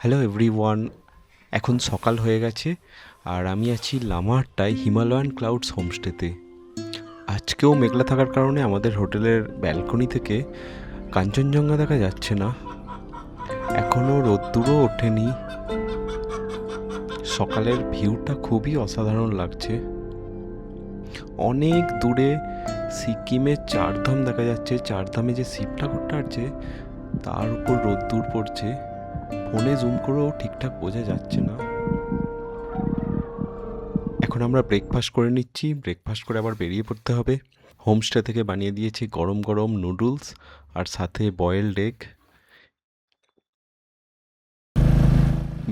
Hello everyone, এখন সকাল হয়ে গেছে আর আমি আছি লামাহট্টায় হিমালয়ান ক্লাউডস হোমস্টেতে। আজকেও মেঘলা থাকার কারণে আমাদের হোটেলের ব্যালকনি থেকে কাঞ্চনজঙ্ঘা দেখা যাচ্ছে না, এখনও রোদ্দুরও ওঠেনি। সকালের ভিউটা খুবই অসাধারণ লাগছে। অনেক দূরে সিকিমের চারধাম দেখা যাচ্ছে। চারধামে যে শিব ঠাকুরটা আছে তার উপর রোদ্দুর পড়ছে, ফোনে জুম করেও ঠিকঠাক বোঝা যাচ্ছে না। এখন আমরা ব্রেকফাস্ট করে নিচ্ছি, ব্রেকফাস্ট করে আবার বেরিয়ে পড়তে হবে। হোমস্টে থেকে বানিয়ে দিয়েছি গরম গরম নুডলস আর সাথে বয়েলড এগ।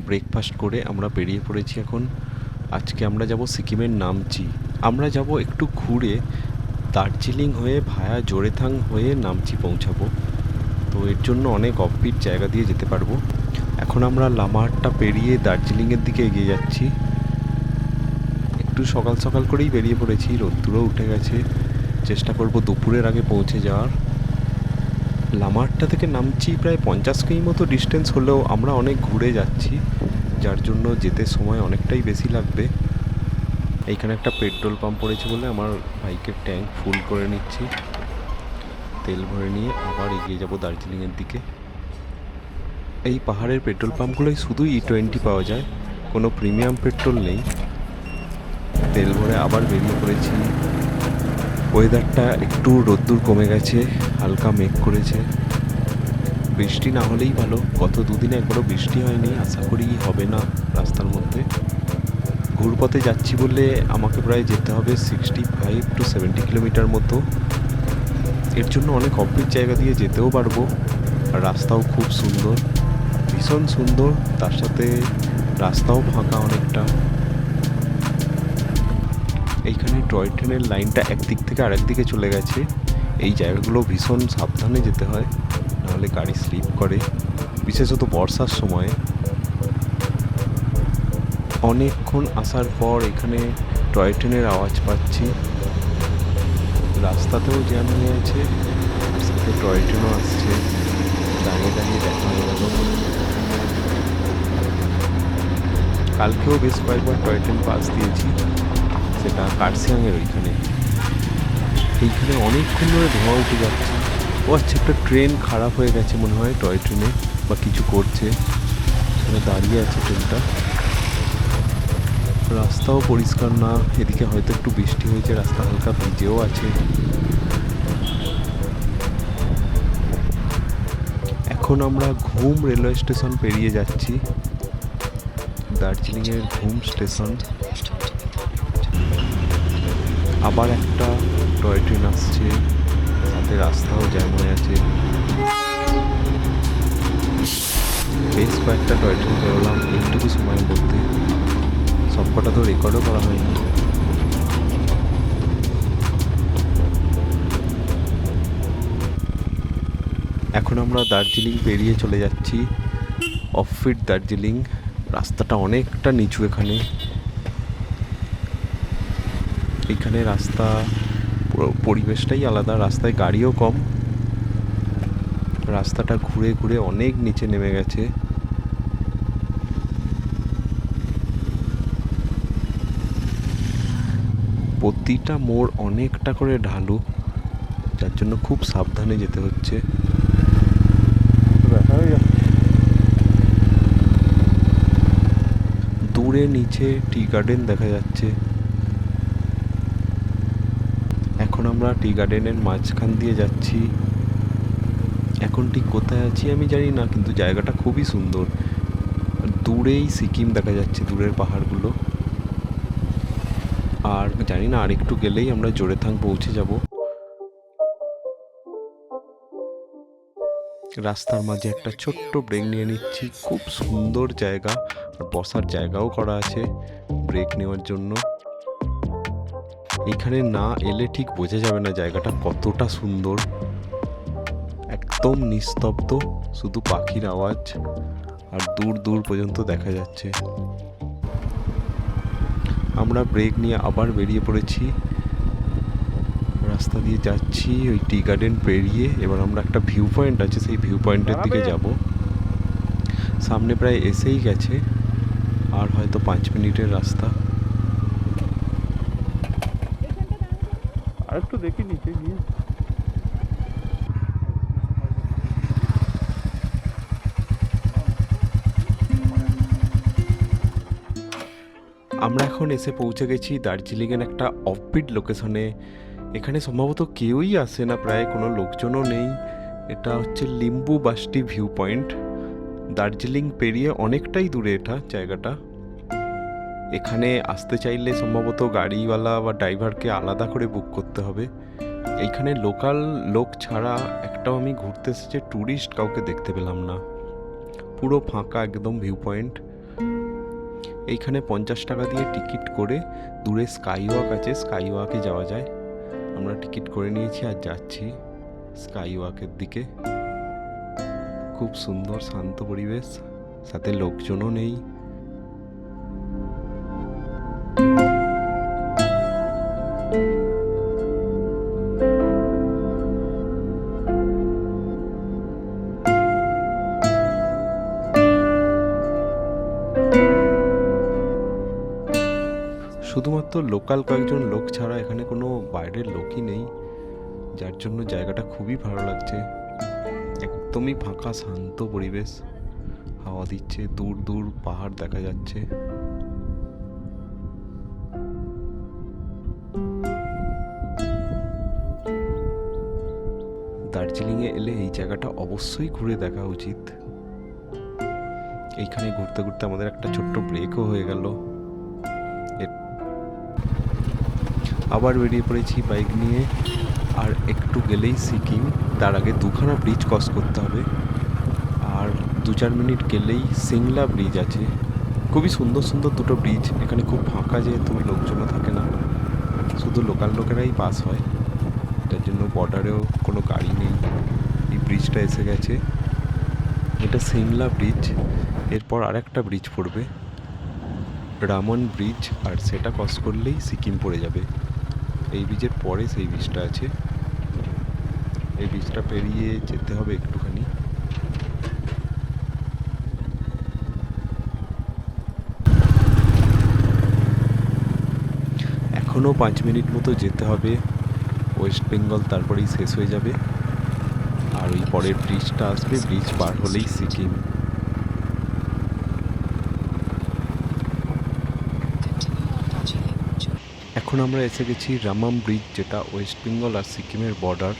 ব্রেকফাস্ট করে আমরা বেরিয়ে পড়েছি এখন। আজকে আমরা যাব সিকিমের নামচি। আমরা যাব একটু ঘুরে দার্জিলিং হয়ে ভায়া জোরেথাং হয়ে নামচি পৌঁছাবো। তো এর জন্য অনেক অফবিট জায়গা দিয়ে যেতে পারবো। এখন আমরা লামাহট্টা পেরিয়ে দার্জিলিংয়ের দিকে এগিয়ে যাচ্ছি। একটু সকাল সকাল করেই বেরিয়ে পড়েছি, রোদ্দুরও উঠে গেছে। চেষ্টা করব দুপুরের আগে পৌঁছে যাওয়ার। লামাহট্টা থেকে নামচি প্রায় 50 কিমি মতো ডিস্টেন্স হলেও আমরা অনেক ঘুরে যাচ্ছি, যার জন্য যেতে সময় অনেকটাই বেশি লাগবে। এইখানে একটা পেট্রোল পাম্প পড়েছে বলে আমার বাইকের ট্যাঙ্ক ফুল করে নিচ্ছি। তেল ভরে নিয়ে আবার এগিয়ে যাব দার্জিলিংয়ের দিকে। এই পাহাড়ের পেট্রোল পাম্পগুলোই শুধু E20 পাওয়া যায়, কোনো প্রিমিয়াম পেট্রোল নেই। তেল ভরে আবার বেরিয়ে পড়েছি। ওয়েদারটা একটু রোদ্দুর কমে গেছে, হালকা মেঘ করেছে। বৃষ্টি না হলেই ভালো, গত দুদিনে একবারও বৃষ্টি হয়নি, আশা করি হবে না। রাস্তার মধ্যে ঘুরপথে যাচ্ছি বলে আমাকে প্রায় যেতে হবে 65 to 70 কিলোমিটার মতো। এর জন্য অনেক অফবিট জায়গা দিয়ে যেতেও পারবো। আর রাস্তাও খুব সুন্দর, ভীষণ সুন্দর। তার সাথে রাস্তাও ফাঁকা অনেকটা। এইখানে টয় ট্রেনের লাইনটা একদিক থেকে আরেক দিকে চলে গেছে। এই জায়গাগুলো ভীষণ সাবধানে যেতে হয়, নাহলে গাড়ি স্লিপ করে, বিশেষত বর্ষার সময়। অনেকক্ষণ আসার পর এখানে টয় ট্রেনের আওয়াজ পাচ্ছি। রাস্তাতেও জ্যাম হয়ে আছে, সাথে টয় ট্রেনও আসছে। দাঁড়িয়ে দাঁড়িয়ে দেখা হয়ে গেল। কালকেও বেশ কয়েকবার টয় ট্রেন পাস দিয়েছি, সেটা কার্সিয়াংয়ের ওইখানে। এইখানে অনেকক্ষণ ধরে ধোঁয়া উঠে যাচ্ছে। ও আচ্ছা, একটা ট্রেন খারাপ হয়ে গেছে মনে হয়, টয় ট্রেনে বা কিছু করছে, সেখানে দাঁড়িয়ে আছে ট্রেনটা। রাস্তাও পরিষ্কার না, এদিকে হয়তো একটু বৃষ্টি হয়েছে, রাস্তা হালকা ভিজেও আছে। এখন আমরা ঘুম রেলওয়ে স্টেশন পেরিয়ে যাচ্ছি, দার্জিলিংয়ের ঘুম স্টেশন। আবার একটা টয় ট্রেন আসছে, সাথে রাস্তাও জ্যাম হয়ে আছে। বেশ কয়েকটা টয় ট্রেন বেরোলাম এইটুকু সময়ের মধ্যে, সবকটা তো রেকর্ডও করা হয়নি। এখন আমরা দার্জিলিং পেরিয়ে চলে যাচ্ছি, অফবিট দার্জিলিং। রাস্তাটা অনেকটা নিচু এখানে। এইখানে রাস্তা পরিবেশটাই আলাদা, রাস্তায় গাড়িও কম। রাস্তাটা ঘুরে ঘুরে অনেক নিচে নেমে গেছে। প্রতিটা মোড় অনেকটা করে ঢালু, যার জন্য খুব সাবধানে যেতে হচ্ছে। দূরে নিচে টি গার্ডেন দেখা যাচ্ছে। এখন আমরা টি গার্ডেনের মাঝখান দিয়ে যাচ্ছি। এখন ঠিক কোথায় আছি আমি জানি না, কিন্তু জায়গাটা খুবই সুন্দর। দূরেই সিকিম দেখা যাচ্ছে, দূরের পাহাড়গুলো। আর জানি না, আর একটু গেলেই আমরা জোরেথাং পৌঁছে যাব। রাস্তার মাঝে একটা ছোট্ট ব্রেক নিয়ে নিচ্ছি, খুব সুন্দর জায়গা। আর বসার জায়গাও করা আছে ব্রেক নেওয়ার জন্য। এখানে না এলে ঠিক বোঝা যাবে না জায়গাটা কতটা সুন্দর। একদম নিস্তব্ধ, শুধু পাখির আওয়াজ আর দূর দূর পর্যন্ত দেখা যাচ্ছে। আমরা ব্রেক নিয়ে আবার বেরিয়ে পড়েছি, রাস্তা দিয়ে যাচ্ছি ওই টি গার্ডেন পেরিয়ে। এবার আমরা একটা ভিউ পয়েন্ট আছে, সেই ভিউ পয়েন্টের দিকে যাব। সামনে প্রায় এসেই গেছে, আর হয়তো 5 মিনিটের রাস্তা। আর একটু দেখি নিচে গিয়ে। আমরা এখন এসে পৌঁছে গেছি দার্জিলিংয়ের একটা অফবিট লোকেশনে। এখানে সম্ভবত কেউই আসে না, প্রায় কোনো লোকজনও নেই। এটা হচ্ছে লিম্বু বাস্তি ভিউ পয়েন্ট। দার্জিলিং পেরিয়ে অনেকটাই দূরে এটা জায়গাটা। এখানে আসতে চাইলে সম্ভবত গাড়িওয়ালা বা ড্রাইভারকে আলাদা করে বুক করতে হবে। এইখানে লোকাল লোক ছাড়া একটাও আমি ঘুরতে এসেছে ট্যুরিস্ট কাউকে দেখতে পেলাম না। পুরো ফাঁকা একদম ভিউ পয়েন্ট। এইখানে 50 টাকা দিয়ে টিকিট করে দূরে স্কাই ওয়াক আছে, স্কাই ওয়াকে যাওয়া যায়। আমরা টিকিট করে নিয়েছি আর যাচ্ছি স্কাই ওয়াকের দিকে। খুব সুন্দর শান্ত পরিবেশ, সাথে লোকজনও নেই। শুধুমাত্র লোকাল কয়েকজন লোক ছাড়া এখানে কোনো বাইরের লোকই নেই, যার জন্য জায়গাটা খুবই ভালো লাগছে। একদমই ফাঁকা শান্ত পরিবেশ, হাওয়া দিচ্ছে, দূর দূর পাহাড় দেখা যাচ্ছে। দার্জিলিংয়ে এলে এই জায়গাটা অবশ্যই ঘুরে দেখা উচিত। এইখানে ঘুরতে ঘুরতে আমাদের একটা ছোট্ট ব্রেকও হয়ে গেল। আবার বেরিয়ে পড়েছি বাইক নিয়ে, আর একটু গেলেই সিকিম। তার আগে 2খানা ব্রিজ ক্রস করতে হবে, আর 2-4 মিনিট গেলেই সিংলা ব্রিজ আছে। খুবই সুন্দর সুন্দর দুটো ব্রিজ। এখানে খুব ফাঁকা, যেহেতু লোকজনও থাকে না, শুধু লোকাল লোকেরাই পাস হয়। এটার জন্য বর্ডারেও কোনো গাড়ি নেই। এই ব্রিজটা এসে গেছে, এটা সিংলা ব্রিজ। এরপর আরেকটা ব্রিজ পড়বে, রামন ব্রিজ, আর সেটা ক্রস করলেই সিকিম পড়ে যাবে। এই ব্রিজের পরে সেই ব্রিজটা আছে। এই ব্রিজটা পেরিয়ে যেতে হবে একটুখানি। এখনও 5 মিনিট মতো যেতে হবে ওয়েস্ট বেঙ্গল, তারপরেই শেষ হয়ে যাবে। আর ওই পরের ব্রিজটা আসবে, ব্রিজ পার হলেই সিকিম। এখন আমরা এসে গেছি রামাম ব্রিজ, যেটা ওয়েস্ট বেঙ্গল আর সিকিমের বর্ডার।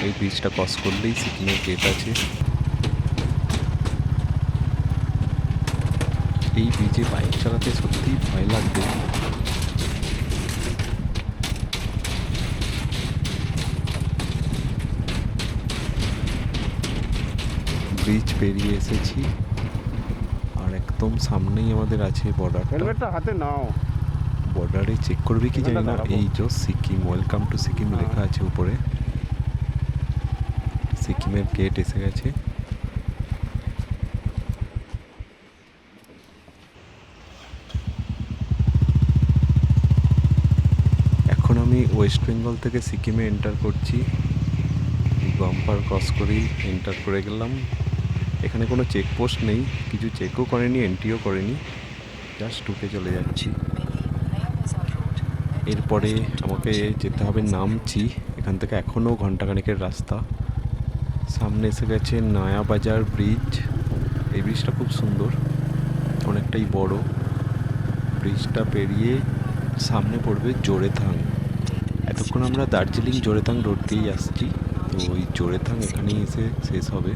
এই ব্রিজটা ক্রস করলেই সিকিমের গেট আছে। এই ব্রিজে বাইক চালাতে সত্যিই ভয় লাগবে। ব্রিজ পেরিয়ে এসেছি, আর একদম সামনেই আমাদের আছে বর্ডারটা। হেলমেটটা হাতে নাও। বর্ডারে চেক করবে কি জানি না। এই যে সিকিম, ওয়েলকাম টু সিকিম লেখা আছে উপরে। সিকিমের গেট এসে গেছে। এখন আমি ওয়েস্ট বেঙ্গল থেকে সিকিমে এন্টার করছি। বাম্পার ক্রস করেই এন্টার করে গেলাম। এখানে কোনো চেকপোস্ট নেই, কিছু চেকও করেনি, এন্ট্রিও করেনি, জাস্ট ঢুকে চলে যাচ্ছি। এরপরে আমাকে যেতে হবে নামচি। এখান থেকে এখনও ঘন্টাখানেকের রাস্তা। সামনে এসে গেছে নয়া বাজার ব্রিজ। এই ব্রিজটা খুব সুন্দর, অনেকটাই বড়। ব্রিজটা পেরিয়ে সামনে পড়বে জোড়েথাং। এতক্ষণ আমরা দার্জিলিং জোড়েথাং রোড দিয়েই আসছি, তো ওই জোড়েথাং এখানেই এসে শেষ হবে।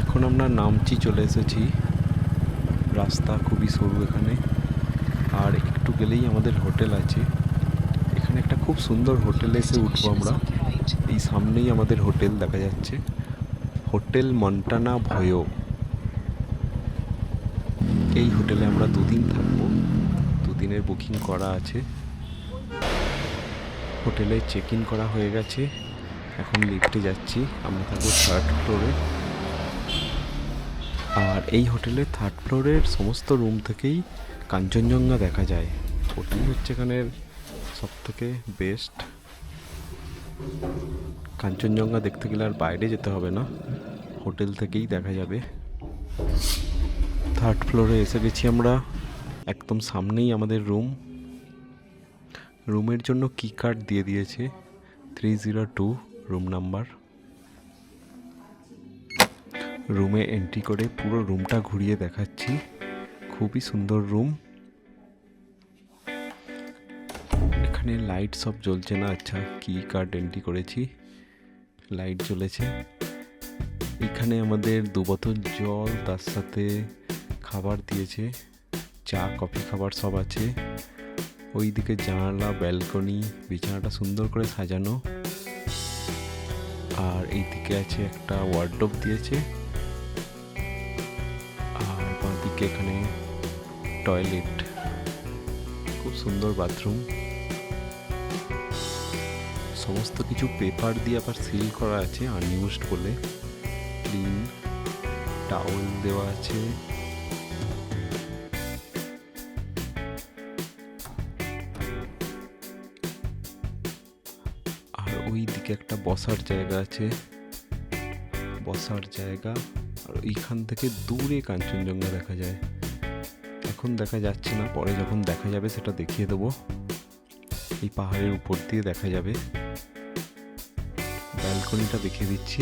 এখন আমরা নামচি চলে এসেছি। রাস্তা খুবই সরু এখানে, আর একটু গেলেই আমাদের হোটেল আছে। এখানে একটা খুব সুন্দর হোটেলে এসে উঠবো আমরা। এই সামনেই আমাদের হোটেল দেখা যাচ্ছে, হোটেল মন্টানা ভয়ো। এই হোটেলে আমরা 2 দিন থাকবো। ট্রেনের বুকিং করা আছে। হোটেলে চেক ইন করা হয়ে গেছে, এখন লিফটে যাচ্ছি। আমরা থাকবো 3rd ফ্লোরে। আর এই হোটেলের 3rd ফ্লোরের সমস্ত রুম থেকেই কাঞ্চনজঙ্ঘা দেখা যায়। ওটাই হচ্ছে এখানের সবথেকে বেস্ট। কাঞ্চনজঙ্ঘা দেখতে গেলে আর বাইরে যেতে হবে না, হোটেল থেকেই দেখা যাবে। 3rd ফ্লোরে এসে গেছি আমরা, একদম সামনেই আমাদের রুম। রুমের জন্য কি কার্ড দিয়ে দিয়েছে, 302 রুম নাম্বার। রুমে এন্ট্রি করে পুরো রুমটা ঘুরিয়ে দেখাচ্ছি। খুবই সুন্দর রুম। এখানে লাইট সব জ্বলছে না, আচ্ছা কি কার্ড এন্ট্রি করেছি, লাইট জ্বলেছে। এখানে আমাদের 2 বোতল জল, তার সাথে খাবার দিয়েছে, চা কফি খাবার সব আছে। ওইদিকে জানালা, ব্যালকনি, বিছানাটা সুন্দর করে সাজানো। আর এইদিকে আছে একটা ওয়ার্ডরোব দিয়েছে। আর বাঁদিকে এখানে টয়লেট, খুব সুন্দর বাথরুম। সমস্ত কিছু পেপার দিয়ে আবার সিল করা আছে আনইউজড বলে। ক্লিন টাওয়েল দেওয়া আছে। আর ওই দিকে একটা বসার জায়গা আছে, বসার জায়গা। আর ওইখান থেকে দূরে কাঞ্চনজঙ্ঘা দেখা যায়। এখন দেখা যাচ্ছে না, পরে যখন দেখা যাবে সেটা দেখিয়ে দেবো। এই পাহাড়ের উপর দিয়ে দেখা যাবে। ব্যালকনিটা দেখিয়ে দিচ্ছি।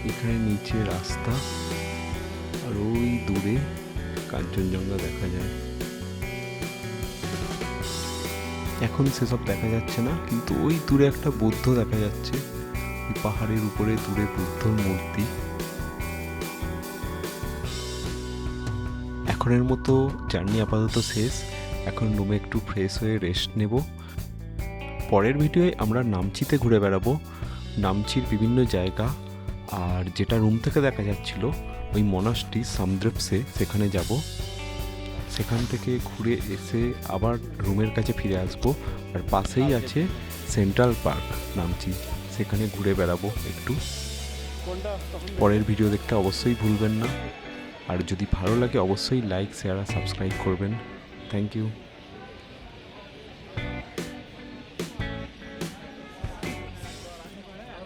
এখানে নিচে রাস্তা, আর ওই দূরে কাঞ্চনজঙ্ঘা দেখা যায়। এখন সেসব দেখা যাচ্ছে না, কিন্তু ওই দূরে একটা বুদ্ধ দেখা যাচ্ছে। ওই পাহাড়ের উপরে দূরে বুদ্ধর মূর্তি। এখনের মতো জার্নি আপাতত শেষ। এখন রুমে একটু ফ্রেশ হয়ে রেস্ট নেব। পরের ভিডিওয়ে আমরা নামচিতে ঘুরে বেড়াবো, নামচির বিভিন্ন জায়গা। আর যেটা রুম থেকে দেখা যাচ্ছিল ওই মনাস্ট্রি সামদ্রেপসে, সেখানে যাব। সেখান থেকে ঘুরে এসে আবার রুমের কাছে ফিরে আসবো। আর পাশেই আছে সেন্ট্রাল পার্ক নামচি, সেখানে ঘুরে বেড়াবো একটু। পরের ভিডিও দেখতে অবশ্যই ভুলবেন না। আর যদি ভালো লাগে অবশ্যই লাইক, শেয়ার আর সাবস্ক্রাইব করবেন। Thank you.